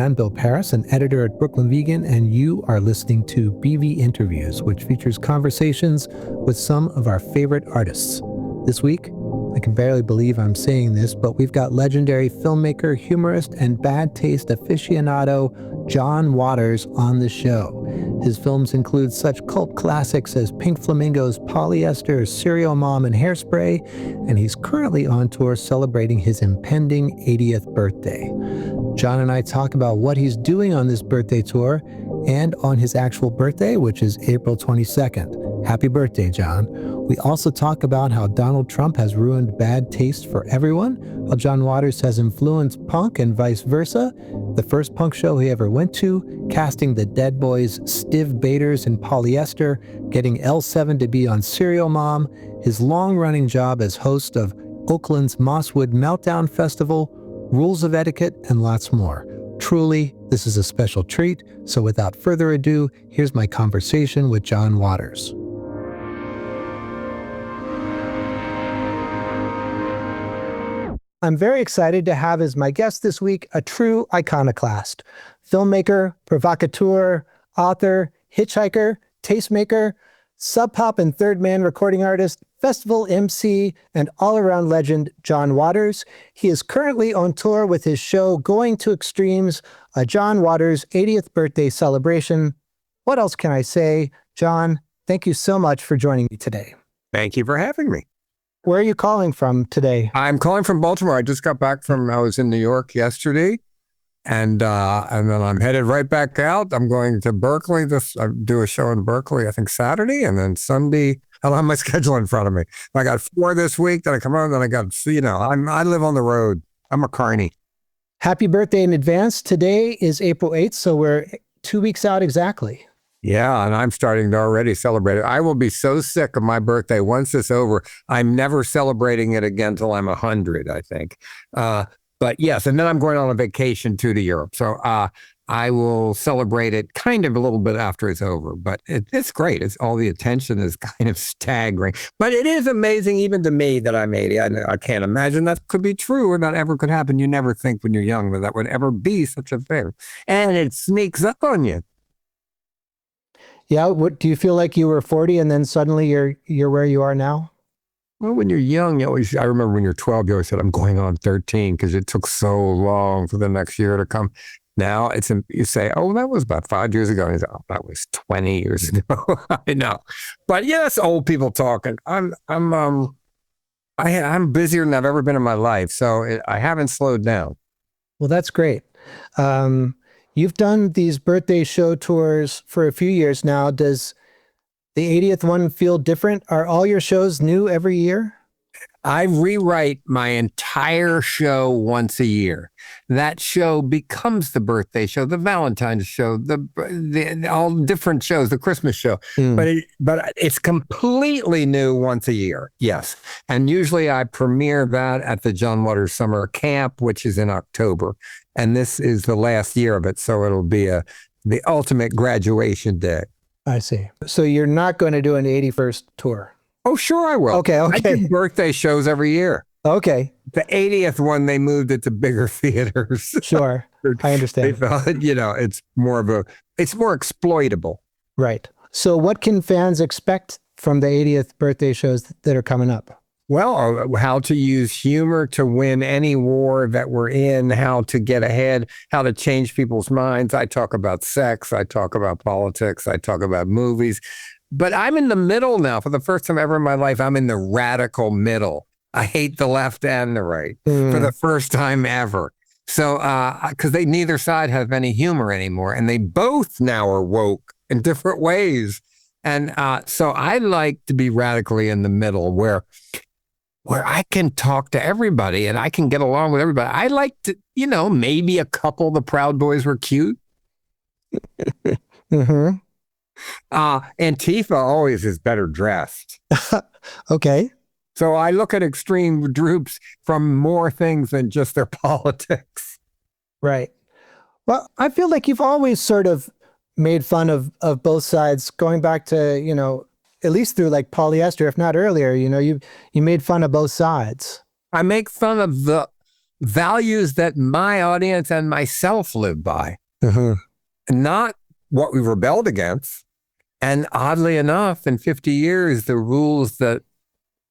fan, Bill Pearis, an editor at Brooklyn Vegan, and you are listening to BV Interviews, which features conversations with some of our favorite artists. This week, I can barely believe I'm saying this, but we've got legendary filmmaker, humorist, and bad taste aficionado John Waters on the show. His films include such cult classics as Pink Flamingo's Polyester, Serial Mom, and Hairspray, and he's currently on tour celebrating his impending 80th birthday. John and I talk about what he's doing on this birthday tour and on his actual birthday, which is April 22nd. Happy birthday, John. We also talk about how Donald Trump has ruined bad taste for everyone, how John Waters has influenced punk and vice versa, the first punk show he ever went to, casting the Dead Boys Stiv Bators in Polyester, getting L7 to be on Serial Mom, his long-running job as host of Oakland's Mosswood Meltdown Festival, rules of etiquette, and lots more. Truly, this is a special treat, so without further ado, here's my conversation with John Waters. I'm very excited to have as my guest this week a true iconoclast, filmmaker, provocateur, author, hitchhiker, tastemaker, sub pop and third man recording artist, festival MC, and all-around legend, John Waters. He is currently on tour with his show Going to Extremes, a John Waters 80th birthday celebration. What else can I say? John, thank you so much for joining me today. Thank you for having me. Where are you calling from today? I'm calling from Baltimore. I just got back I was in New York yesterday, and then I'm headed right back out. I'm going to Berkeley. I do a show in Berkeley, I think Saturday, and then Sunday. I don't have my schedule in front of me. I got 4 this week, then I come out, then I got, I live on the road. I'm a carny. Happy birthday in advance. Today is April 8th, so we're 2 weeks out exactly. Yeah, and I'm starting to already celebrate it. I will be so sick of my birthday once it's over. I'm never celebrating it again till I'm 100, I think. But yes, and then I'm going on a vacation to Europe. So I will celebrate it kind of a little bit after it's over. But it's great. It's all the attention is kind of staggering. But it is amazing even to me that I'm 80. I can't imagine that could be true or that ever could happen. You never think when you're young that would ever be such a thing. And it sneaks up on you. Yeah, what do you feel like you were 40 and then suddenly you're where you are now? Well, when you're young, I remember when you're 12, you always said, I'm going on 13 because it took so long for the next year to come. Now you say, oh, that was about 5 years ago. And you say, oh, that was 20 years ago. I know. But yes, old people talking. I'm busier than I've ever been in my life. So I haven't slowed down. Well, that's great. You've done these birthday show tours for a few years now. Does the 80th one feel different? Are all your shows new every year? I rewrite my entire show once a year. That show becomes the birthday show, the Valentine's show, the all different shows, the Christmas show. But it's completely new once a year. Yes. And usually I premiere that at the John Waters Summer Camp, which is in October. And this is the last year of it. So it'll be the ultimate graduation day. I see. So you're not going to do an 81st tour? Oh, sure I will. Okay. I do birthday shows every year. Okay. The 80th one, they moved it to bigger theaters. Sure. I understand. They felt, it's more exploitable. Right. So what can fans expect from the 80th birthday shows that are coming up? Well, how to use humor to win any war that we're in, how to get ahead, how to change people's minds. I talk about sex. I talk about politics. I talk about movies. But I'm in the middle now. For the first time ever in my life, I'm in the radical middle. I hate the left and the right for the first time ever. So, because neither side have any humor anymore. And they both now are woke in different ways. And so I like to be radically in the middle where I can talk to everybody and I can get along with everybody. I like to, maybe a couple of the Proud Boys were cute. Mm-hmm. Antifa always is better dressed. Okay. So I look at extreme groups from more things than just their politics. Right. Well, I feel like you've always sort of made fun of both sides going back to, at least through like Polyester, if not earlier, you made fun of both sides. I make fun of the values that my audience and myself live by, not what we rebelled against. And oddly enough, in 50 years, the rules that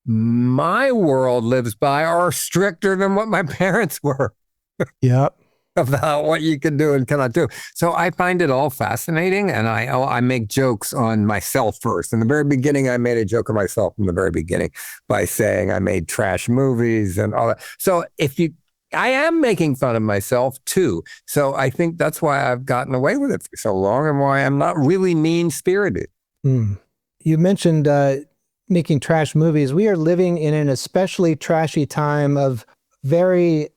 my world lives by are stricter than what my parents were. Yep. About what you can do and cannot do. So I find it all fascinating, and I make jokes on myself first. In the very beginning, I made a joke of myself in the very beginning by saying I made trash movies and all that. So I am making fun of myself too. So I think that's why I've gotten away with it for so long, and why I'm not really mean-spirited. You mentioned making trash movies. We are living in an especially trashy time of very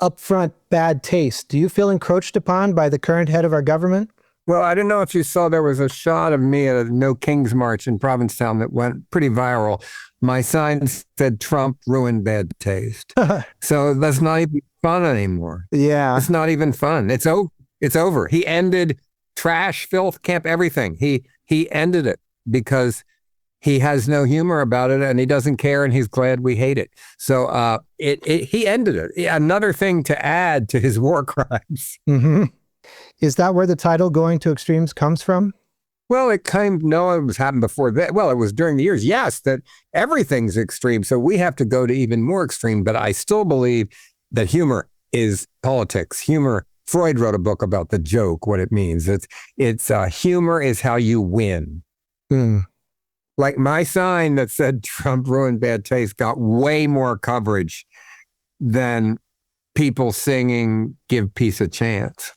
upfront bad taste. Do you feel encroached upon by the current head of our government? Well, I don't know if you saw, there was a shot of me at a No Kings March in Provincetown that went pretty viral. My sign said, "Trump ruined bad taste." So that's not even fun anymore. Yeah. It's not even fun. It's over. He ended trash, filth, camp, everything. He ended it because he has no humor about it, and he doesn't care, and he's glad we hate it. So he ended it. Another thing to add to his war crimes. Is that where the title "Going to Extremes" comes from? Well, it was happened before that. Well, it was during the years, yes, that everything's extreme. So we have to go to even more extreme. But I still believe that humor is politics. Humor, Freud wrote a book about the joke, what it means. It's humor is how you win. Like my sign that said "Trump ruined bad taste" got way more coverage than people singing "Give Peace a Chance."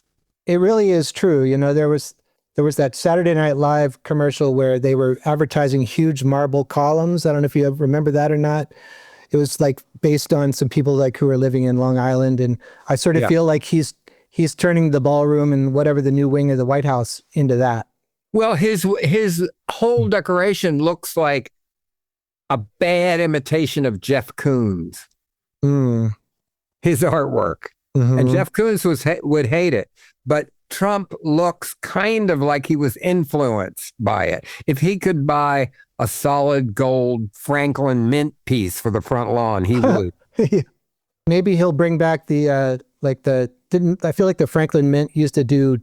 It really is true. You know, there was that Saturday Night Live commercial where they were advertising huge marble columns. I don't know if you remember that or not. It was like based on some people like who are living in Long Island. And I sort of feel like he's turning the ballroom and whatever the new wing of the White House into that. Well, his whole decoration looks like a bad imitation of Jeff Koons. His artwork. And Jeff Koons would hate it. But Trump looks kind of like he was influenced by it. If he could buy a solid gold Franklin Mint piece for the front lawn, he would. Maybe he'll bring back I feel like the Franklin Mint used to do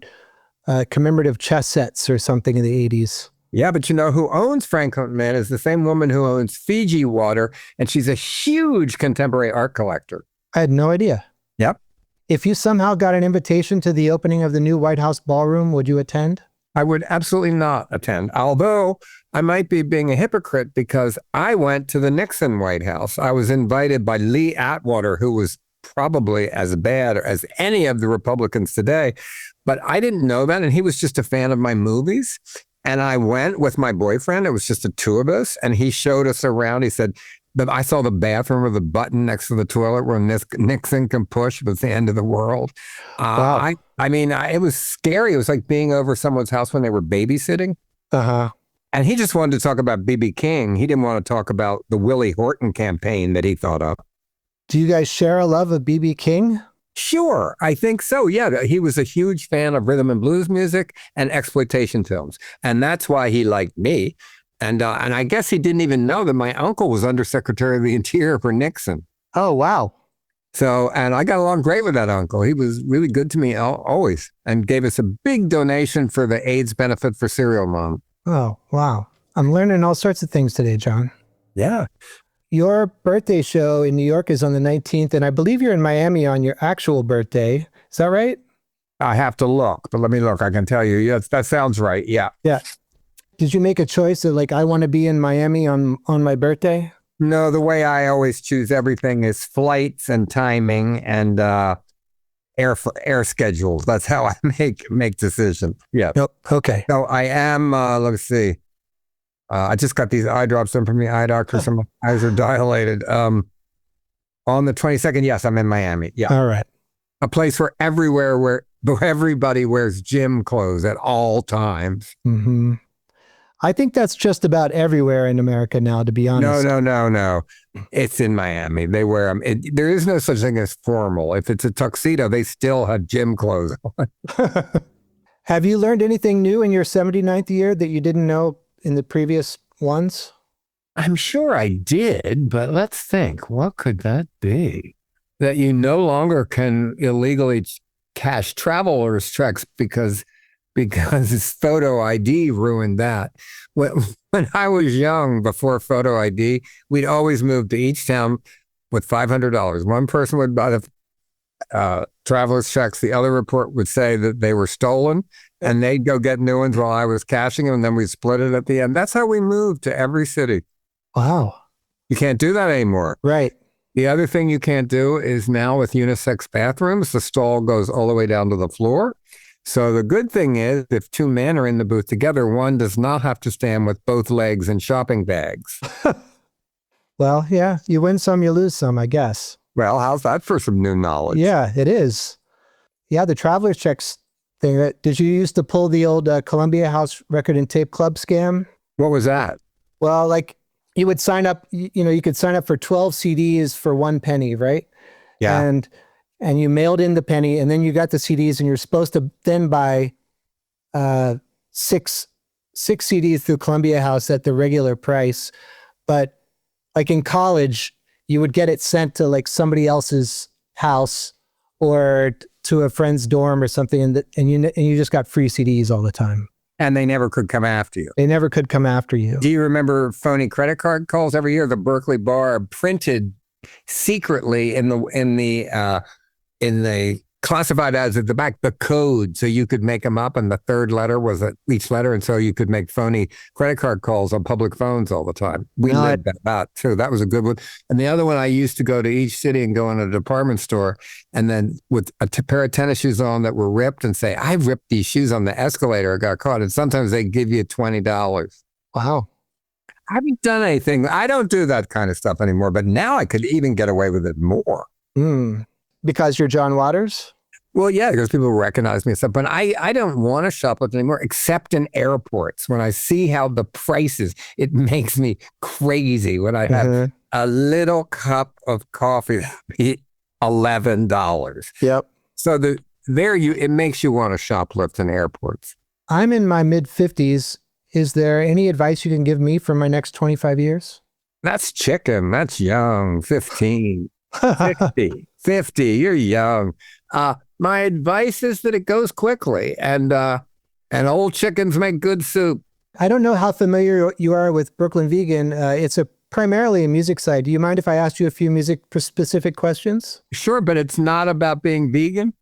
commemorative chess sets or something in the 80s. Yeah, but you know who owns Franklin Mint is the same woman who owns Fiji Water, and she's a huge contemporary art collector. I had no idea. Yep. If you somehow got an invitation to the opening of the new White House ballroom, would you attend? I would absolutely not attend, although I might be being a hypocrite because I went to the Nixon White House. I was invited by Lee Atwater, who was probably as bad as any of the Republicans today, but I didn't know that, and he was just a fan of my movies. And I went with my boyfriend. It was just the two of us, and he showed us around. He said, I saw the bathroom with a button next to the toilet where Nixon can push, but it's the end of the world. Wow. It was scary. It was like being over someone's house when they were babysitting. And he just wanted to talk about B.B. King. He didn't want to talk about the Willie Horton campaign that he thought of. Do you guys share a love of B.B. King? Sure, I think so. Yeah, he was a huge fan of rhythm and blues music and exploitation films. And that's why he liked me. And I guess he didn't even know that my uncle was Undersecretary of the Interior for Nixon. Oh, wow. So, and I got along great with that uncle. He was really good to me always and gave us a big donation for the AIDS benefit for Serial Mom. Oh, wow. I'm learning all sorts of things today, John. Yeah. Your birthday show in New York is on the 19th, and I believe you're in Miami on your actual birthday. Is that right? I have to look, but let me look. I can tell you. Yes, that sounds right. Yeah. Yeah. Did you make a choice of I want to be in Miami on my birthday? No, the way I always choose everything is flights and timing and air schedules. That's how I make decisions. Yeah. Nope. Okay. So I am, let's see. I just got these eye drops in from the eye doctor. So my eyes are dilated. On the 22nd, yes, I'm in Miami. Yeah. All right. A place where everybody wears gym clothes at all times. Mm-hmm. I think that's just about everywhere in America now, to be honest. No. It's in Miami. They wear them. There is no such thing as formal. If it's a tuxedo, they still have gym clothes on. Have you learned anything new in your 79th year that you didn't know in the previous ones? I'm sure I did, but let's think. What could that be? that you no longer can illegally cash travelers checks because it's photo ID ruined that. When I was young, before photo ID, we'd always move to each town with $500. One person would buy the traveler's checks. The other report would say that they were stolen, and they'd go get new ones while I was cashing them, and then we split it at the end. That's how we moved to every city. Wow. You can't do that anymore. Right. The other thing you can't do is now with unisex bathrooms, the stall goes all the way down to the floor. So the good thing is if two men are in the booth together, one does not have to stand with both legs in shopping bags. Well, yeah, you win some, you lose some, I guess. Well, how's that for some new knowledge? Yeah, it is. Yeah, the traveler's checks thing. Did you used to pull the old Columbia House Record and Tape Club scam? What was that? Well, like you would sign up, you could sign up for 12 CDs for 1 penny, right? Yeah. And you mailed in the penny, and then you got the CDs, and you're supposed to then buy six CDs through Columbia House at the regular price. But like in college, you would get it sent to like somebody else's house or to a friend's dorm or something, and you just got free CDs all the time. And they never could come after you. They never could come after you. Do you remember phony credit card calls? Every year, the Berkeley Bar printed secretly in the classified ads at the back the code, so you could make them up, and the third letter was at each letter, and so you could make phony credit card calls on public phones all the time. We lived that out too. That was a good one. And the other one, I used to go to each city and go in a department store, and then with a pair of tennis shoes on that were ripped, and say, "I ripped these shoes on the escalator. I got caught." And sometimes they give you $20. Wow. I haven't done anything. I don't do that kind of stuff anymore, but now I could even get away with it more. Because you're John Waters? Well, yeah, because people recognize me and stuff. But I don't want to shoplift anymore, except in airports. When I see how the prices, it makes me crazy when I have a little cup of coffee that be $11. Yep. So it makes you want to shoplift in airports. I'm in my mid-50s. Is there any advice you can give me for my next 25 years? That's chicken. That's young. 15. 50, you're young. My advice is that it goes quickly, and old chickens make good soup. I don't know how familiar you are with Brooklyn Vegan. It's primarily a music site. Do you mind if I asked you a few music-specific questions? Sure, but it's not about being vegan?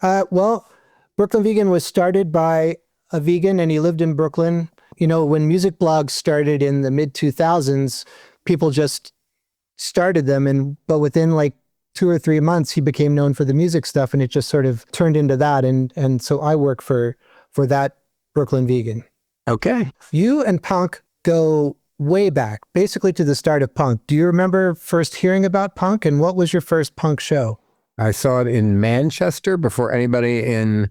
Well, Brooklyn Vegan was started by a vegan, and he lived in Brooklyn. When music blogs started in the mid-2000s, people just started them, but within like 2 or 3 months, he became known for the music stuff, and it just sort of turned into that. And so I work for that Brooklyn Vegan. Okay. You and punk go way back, basically to the start of punk. Do you remember first hearing about punk, and what was your first punk show? I saw it in Manchester before anybody in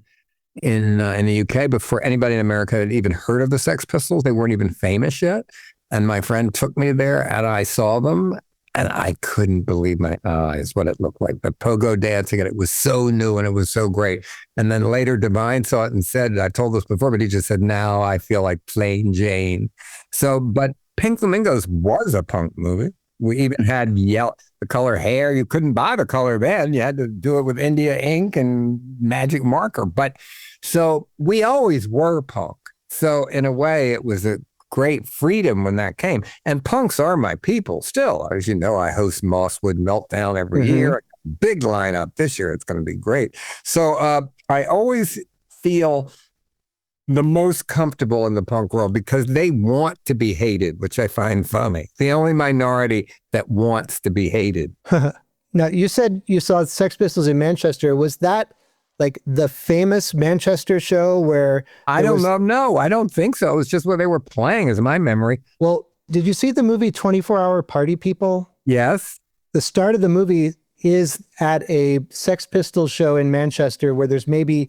the UK, before anybody in America had even heard of the Sex Pistols. They weren't even famous yet. And my friend took me there, and I saw them. And I couldn't believe my eyes, what it looked like. The pogo dancing, and it was so new and it was so great. And then later Divine saw it and said, I told this before, but he just said, now I feel like Plain Jane. So, but Pink Flamingos was a punk movie. We even had the color hair. You couldn't buy the color then. You had to do it with India ink and magic marker. But so we always were punk. So in a way, it was a great freedom when that came. And punks are my people still. As you know, I host Mosswood Meltdown every year. Big lineup this year. It's going to be great. So I always feel the most comfortable in the punk world because they want to be hated, which I find funny. The only minority that wants to be hated. Now, you said you saw Sex Pistols in Manchester. Was that like the famous Manchester show where... I don't know. No, I don't think so. It was just where they were playing is my memory. Well, did you see the movie 24-Hour Party People? Yes. The start of the movie is at a Sex Pistols show in Manchester where there's maybe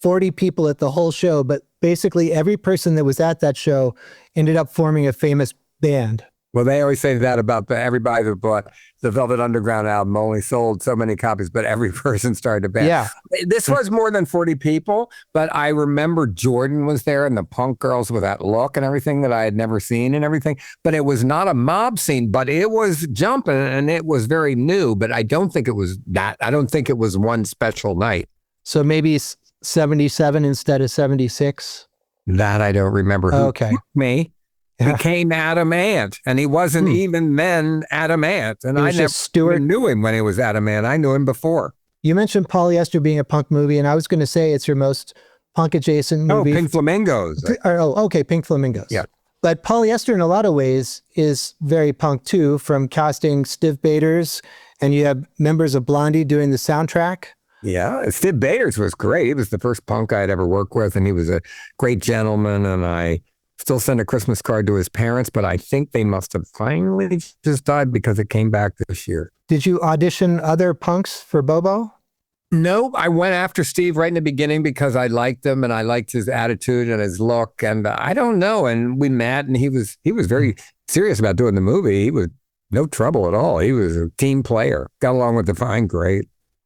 40 people at the whole show, but basically every person that was at that show ended up forming a famous band. Well, they always say that about everybody that bought the Velvet Underground album only sold so many copies, but every person started a band. Yeah. This was more than 40 people, but I remember Jordan was there and the punk girls with that look and everything that I had never seen and everything. But it was not a mob scene, but it was jumping and it was very new. But I don't think it was that. I don't think it was one special night. So maybe 77 instead of 76? That I don't remember. Who Okay. took me became Adam Ant, and he wasn't even then Adam Ant. And I never even knew him when he was Adam Ant. I knew him before. You mentioned Polyester being a punk movie, and I was going to say it's your most punk adjacent movie. Oh, Pink Flamingos. Okay, Pink Flamingos. Yeah. But Polyester in a lot of ways is very punk too, from casting Stiv Bators, and you have members of Blondie doing the soundtrack. Yeah, Stiv Bators was great. He was the first punk I had ever worked with, and he was a great gentleman, and I still send a Christmas card to his parents, but I think they must have finally just died because it came back this year. Did you audition other punks for Bobo? No, I went after Steve right in the beginning because I liked him and I liked his attitude and his look, and I don't know. And we met, and he was very serious about doing the movie. He was no trouble at all. He was a team player. Got along with Define great.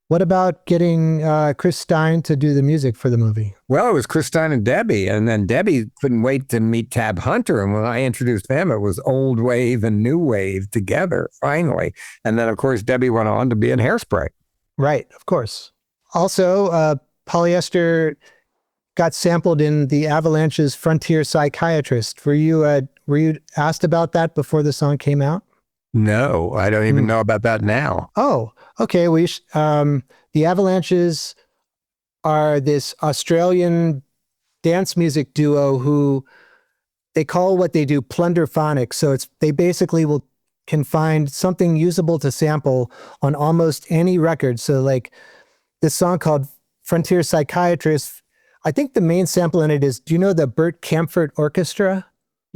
What about getting Chris Stein to do the music for the movie? Well, it was Chris Stein and Debbie, and then Debbie couldn't wait to meet Tab Hunter. And when I introduced them, it was old wave and new wave together, finally. And then, of course, Debbie went on to be in Hairspray. Right, of course. Also, Polyester got sampled in the Avalanche's Frontier Psychiatrist. Were you asked about that before the song came out? No, I don't even know about that now. Oh, okay. The Avalanches are this Australian dance music duo who they call what they do plunderphonics. So they basically can find something usable to sample on almost any record. So like this song called Frontier Psychiatrist, I think the main sample in it is, do you know the Burt Kaempfert Orchestra?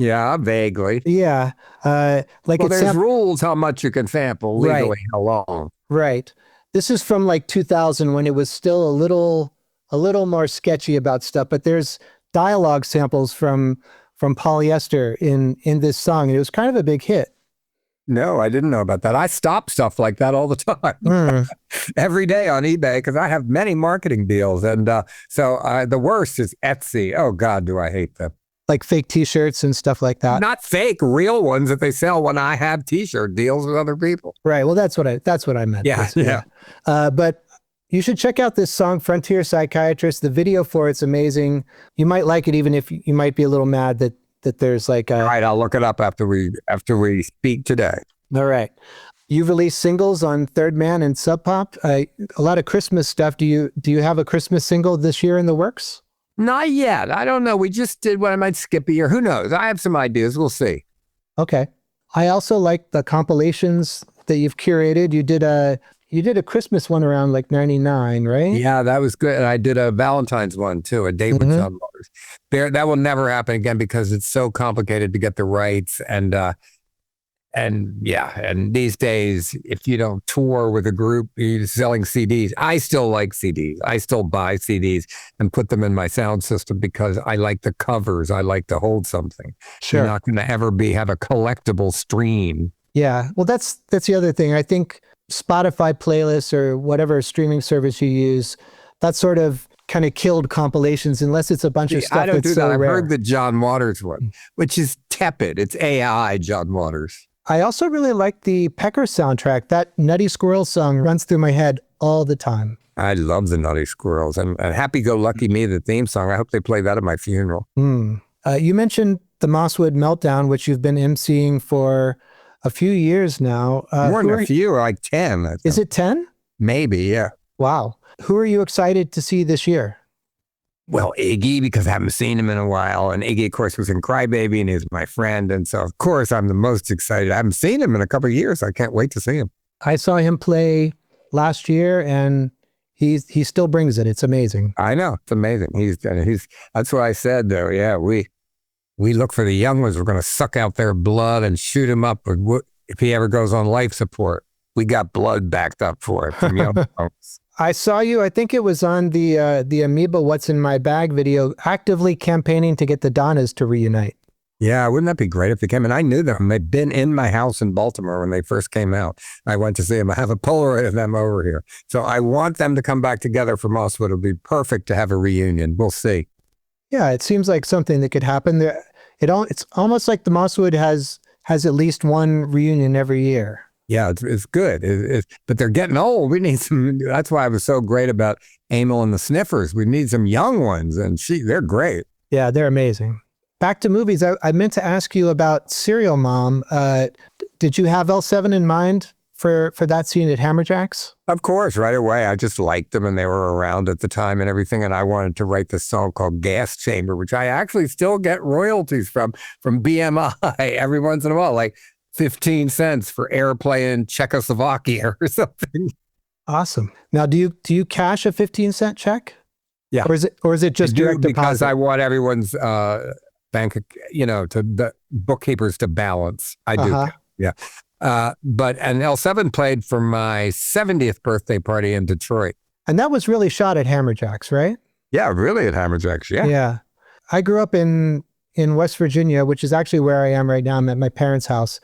Yeah, vaguely. Yeah. There's rules how much you can sample legally, right. How long. Right. This is from like 2000 when it was still a little more sketchy about stuff, but there's dialogue samples from Polyester in this song, and it was kind of a big hit. No, I didn't know about that. I stop stuff like that all the time, every day on eBay, because I have many marketing deals. And the worst is Etsy. Oh, God, do I hate them. Like fake T-shirts and stuff like that. Not fake, real ones that they sell when I have T-shirt deals with other people. Right. Well, that's what I meant. Yeah. But you should check out this song, Frontier Psychiatrist. The video for it's amazing. You might like it, even if you might be a little mad that there's like a... All right, I'll look it up after we speak today. All right. You've released singles on Third Man and Sub Pop. A lot of Christmas stuff. Do you have a Christmas single this year in the works? Not yet. I don't know. We just did one. I might skip a year. Who knows? I have some ideas. We'll see. Okay. I also like the compilations that you've curated. You did a Christmas one around like 99, right? Yeah, that was good. And I did a Valentine's one too, a date with John Waters. That will never happen again because it's so complicated to get the rights. And these days, if you don't tour with a group, you're selling CDs. I still like CDs. I still buy CDs and put them in my sound system because I like the covers. I like to hold something. Sure. You're not going to ever have a collectible stream. Yeah. Well, that's the other thing. I think Spotify playlists or whatever streaming service you use, that sort of kind of killed compilations unless it's a bunch of stuff I don't that's do so that. I've rare. heard the John Waters one, which is tepid. It's AI John Waters. I also really like the Pecker soundtrack. That Nutty Squirrel song runs through my head all the time. I love the Nutty Squirrels. And Happy Go Lucky Me, the theme song. I hope they play that at my funeral. You mentioned the Mosswood Meltdown, which you've been emceeing for a few years now. More than a few, like 10. I think. Is it 10? Maybe, yeah. Wow. Who are you excited to see this year? Well, Iggy, because I haven't seen him in a while. And Iggy, of course, was in Crybaby and he's my friend. And so, of course, I'm the most excited. I haven't seen him in a couple of years. I can't wait to see him. I saw him play last year and he still brings it. It's amazing. I know. It's amazing. He's that's what I said, though. Yeah, we look for the young ones. We're going to suck out their blood and shoot him up if he ever goes on life support. We got blood backed up for it from young folks. I saw you, I think it was on the Amoeba What's in My Bag video, actively campaigning to get the Donnas to reunite. Yeah, wouldn't that be great if they came? And I knew them. They'd been in my house in Baltimore when they first came out. I went to see them. I have a Polaroid of them over here. So I want them to come back together for Mosswood. It'll be perfect to have a reunion. We'll see. Yeah, it seems like something that could happen. It's almost like the Mosswood has at least one reunion every year. Yeah, it's good. But they're getting old. We need some. That's why I was so great about Emil and the Sniffers. We need some young ones, and they're great. Yeah, they're amazing. Back to movies. I meant to ask you about Serial Mom. Did you have L7 in mind for that scene at Hammerjacks? Of course, right away. I just liked them, and they were around at the time and everything. And I wanted to write this song called Gas Chamber, which I actually still get royalties from BMI every once in a while, like 15 cents for airplay in Czechoslovakia or something. Awesome. Now, do you cash a 15-cent check? Yeah. Or is it just direct deposit? Because I want everyone's bank, to the bookkeepers to balance. I do. Yeah. But L7 played for my 70th birthday party in Detroit. And that was really shot at Hammerjacks, right? Yeah, really at Hammerjacks. Yeah. Yeah. I grew up in West Virginia, which is actually where I am right now. I'm at my parents' house.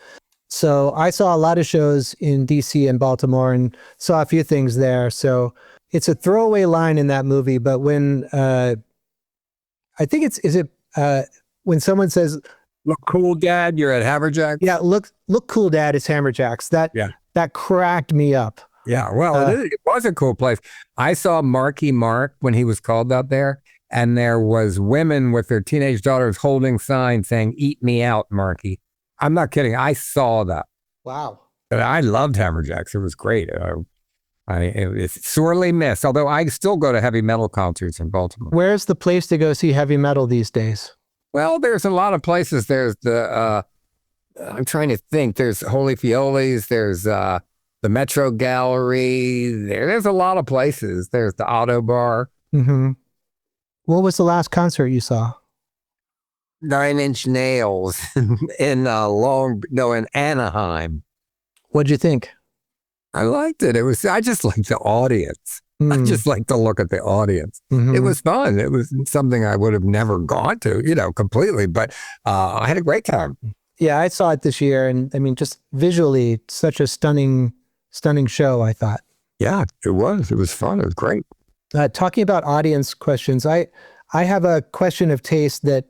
So I saw a lot of shows in DC and Baltimore and saw a few things there. So it's a throwaway line in that movie, but when I think when someone says, "Look cool, Dad, you're at Hammerjacks." Yeah, look cool, Dad, it's Hammerjacks. That cracked me up. Yeah, well, it was a cool place. I saw Marky Mark when he was called out there, and there was women with their teenage daughters holding signs saying, "Eat me out, Marky." I'm not kidding. I saw that. Wow. But I loved Hammerjacks. It was great. It's sorely missed, although I still go to heavy metal concerts in Baltimore. Where's the place to go see heavy metal these days? Well, there's a lot of places. There's I'm trying to think. There's Holy Fiolis. There's the Metro Gallery. There's a lot of places. There's the Auto Bar. Mm-hmm. What was the last concert you saw? 9 Inch Nails in Anaheim. What'd you think? I liked it. I just liked the audience. I just like to look at the audience. Mm-hmm. It was fun. It was something I would have never gone to, completely. But I had a great time. Yeah, I saw it this year. And I mean, just visually, such a stunning show, I thought. Yeah, it was. It was fun. It was great. Talking about audience questions, I have a question of taste that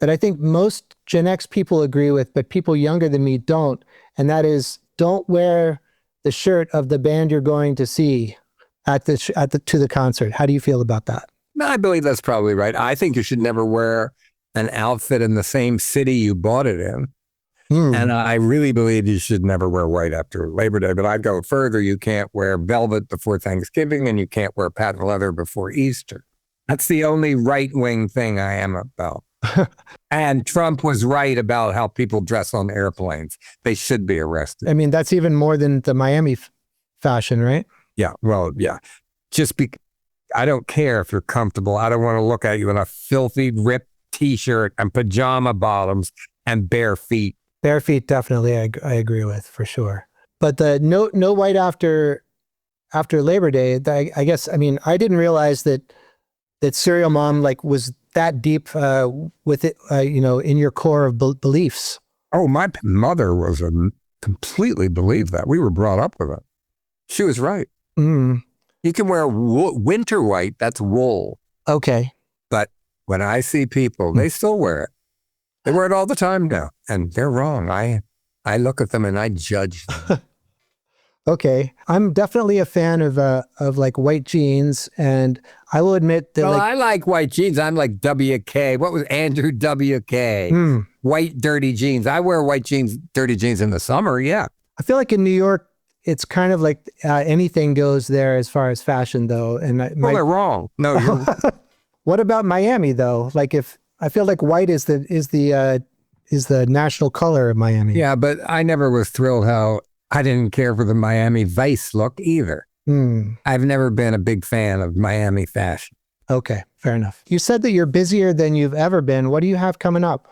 I think most Gen X people agree with, but people younger than me don't. And that is, don't wear the shirt of the band you're going to see to the concert. How do you feel about that? I believe that's probably right. I think you should never wear an outfit in the same city you bought it in. And I really believe you should never wear white after Labor Day. But I'd go further. You can't wear velvet before Thanksgiving, and you can't wear patent leather before Easter. That's the only right-wing thing I am about. And Trump was right about how people dress on airplanes. They should be arrested. I mean, that's even more than the Miami fashion, right? Yeah. Well, yeah. I don't care if you're comfortable. I don't want to look at you in a filthy, ripped T-shirt and pajama bottoms and bare feet. Bare feet, definitely, I agree with, for sure. But the no white after Labor Day, I guess, I mean, I didn't realize that Serial Mom was that deep with it, in your core of beliefs. Oh, my mother completely believed that. We were brought up with it. She was right. You can wear winter white, that's wool. Okay. But when I see people, they still wear it. They wear it all the time now, and they're wrong. I look at them and I judge them. Okay. I'm definitely a fan of white jeans, and I will admit that I like white jeans. I'm like WK. What was Andrew WK? White dirty jeans. I wear white jeans, dirty jeans in the summer. Yeah. I feel like in New York, it's kind of like anything goes there as far as fashion, though. And they're wrong. No. What about Miami, though? I feel like white is the national color of Miami. Yeah, but I never was thrilled how I didn't care for the Miami Vice look either. I've never been a big fan of Miami fashion. Okay, fair enough. You said that you're busier than you've ever been. What do you have coming up?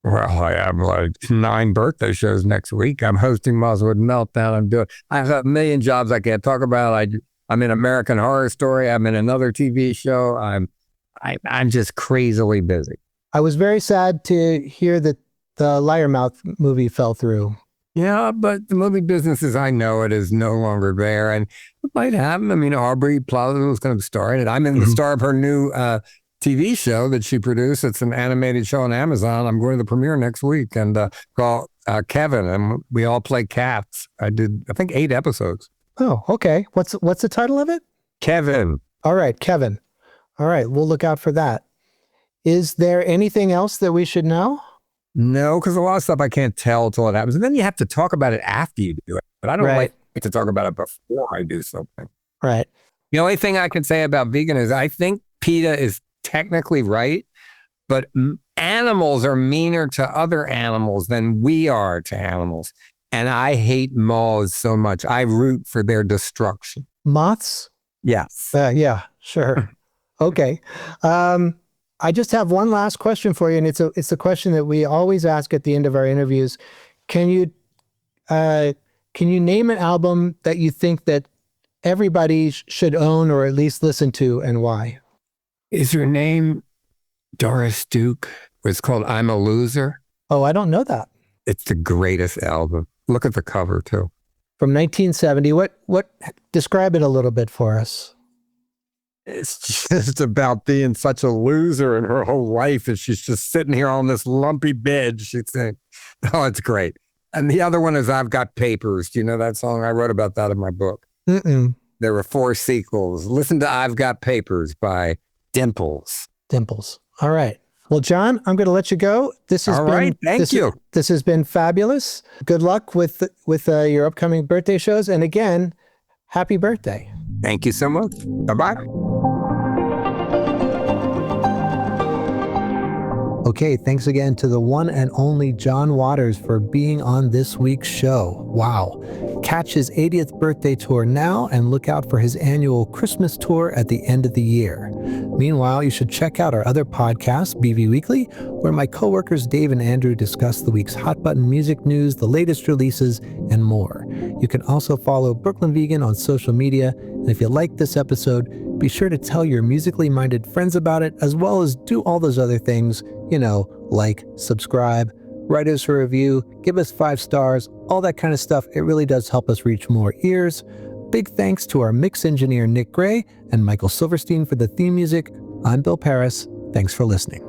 Well, I have like 9 birthday shows next week. I'm hosting Mosswood Meltdown. I have a million jobs I can't talk about. I'm in American Horror Story. I'm in another TV show. I'm just crazily busy. I was very sad to hear that the Liarmouth movie fell through. Yeah, but the movie business as I know it is no longer there. And it might happen. I mean, Aubrey Plaza was going to star in it. I'm in the star of her new TV show that she produced. It's an animated show on Amazon. I'm going to the premiere next week and called Kevin. And we all play cats. I think 8 episodes. Oh, okay. What's the title of it? Kevin. All right, Kevin. All right, we'll look out for that. Is there anything else that we should know? No, because a lot of stuff I can't tell till it happens. And then you have to talk about it after you do it. But I don't like to talk about it before I do something. Right. The only thing I can say about vegan is I think PETA is technically right, but animals are meaner to other animals than we are to animals. And I hate moths so much. I root for their destruction. Moths? Yes. Yeah, sure. Okay. I just have one last question for you, and it's a question that we always ask at the end of our interviews. Can you name an album that you think that everybody should own or at least listen to, and why? Is her name Doris Duke? It's called I'm a Loser. Oh, I don't know that. It's the greatest album. Look at the cover too. From 1970. What describe it a little bit for us. It's just about being such a loser in her whole life, and she's just sitting here on this lumpy bed. She's saying, oh, it's great. And the other one is I've Got Papers. Do you know that song? I wrote about that in my book. Mm-mm. There were 4 sequels. Listen to I've Got Papers by Dimples. Dimples. All right. Well, John, I'm going to let you go. This has Thank you. This has been fabulous. Good luck with your upcoming birthday shows. And again, happy birthday. Thank you so much. Bye-bye. Okay, thanks again to the one and only John Waters for being on this week's show. Wow. Catch his 80th birthday tour now and look out for his annual Christmas tour at the end of the year. Meanwhile, you should check out our other podcast, BV Weekly, where my coworkers Dave and Andrew discuss the week's hot button music news, the latest releases, and more. You can also follow Brooklyn Vegan on social media, and if you like this episode, be sure to tell your musically minded friends about it, as well as do all those other things, like, subscribe, write us a review, give us 5 stars, all that kind of stuff. It really does help us reach more ears. Big thanks to our mix engineer, Nick Gray, and Michael Silverstein for the theme music. I'm Bill Pearis. Thanks for listening.